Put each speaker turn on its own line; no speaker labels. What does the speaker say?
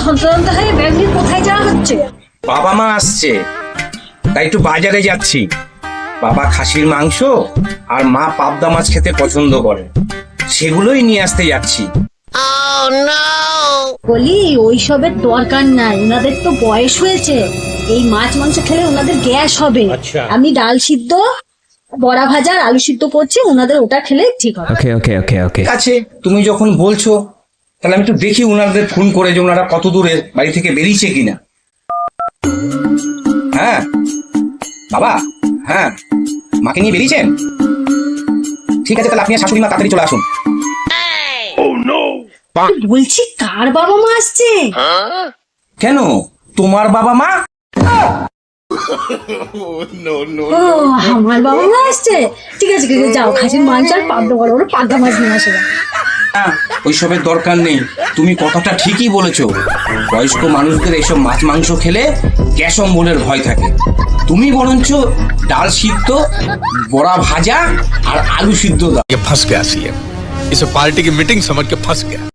হন্তদন্ত হয়ে ব্যাগ নিয়ে কোথায় যাওয়া হচ্ছে?
বাবা মা আসছে, তাই একটু বাজারে যাচ্ছি। বাবা খাসির মাংস আর মা পাবদা মাছ খেতে পছন্দ করে, সেগুলোই নিয়ে আসতে যাচ্ছি।
বলি ওইসবের দরকার নাই, ওনাদের তো বয়স হয়েছে। এই মাছ মাংস খেলে ওনাদের গ্যাস হবে। আমি ডাল সিদ্ধ, বড়া ভাজা আর আলু সিদ্ধ করছি, ওনাদের ওটা খেলে ঠিক হবে।
ওকে ওকে ওকে ওকে
ঠিক আছে, তুমি যখন বলছো তাহলে আমি একটু দেখি ওনাদের ফোন করে যে ওনারা কত দূরে বাড়ি থেকে বেরিয়েছে কিনা। হ্যাঁ বাবা, হ্যাঁ মাকে নিয়ে বেরিয়েছেন? ঠিক আছে, তাহলে আপনি আর শাশুড়ি মা তাড়াতাড়ি চলে আসুন।
বলছি কার বাবা মা আসছে?
কেন, তোমার বাবা মা?
ও আমার বাবা মা আসছে। ঠিক আছে ঠিক আছে, যাও খাসির মাংস আর পাবদা বড় বড় পাবদা মাছ নিয়ে আসো।
না, ওইসবের দরকার নেই। তুমি কথাটা ঠিকই বলেছো, বয়স্ক মানুষদের এইসব মাছ মাংস খেলে গ্যাস অম্বলের ভয় থাকে। তুমি বরঞ্চ ডাল সিদ্ধ, বড়া ভাজা আর আলু সিদ্ধ দাও।
ये फंस गया सीएम, इसे पार्टी की मीटिंग समझ के फंस गया।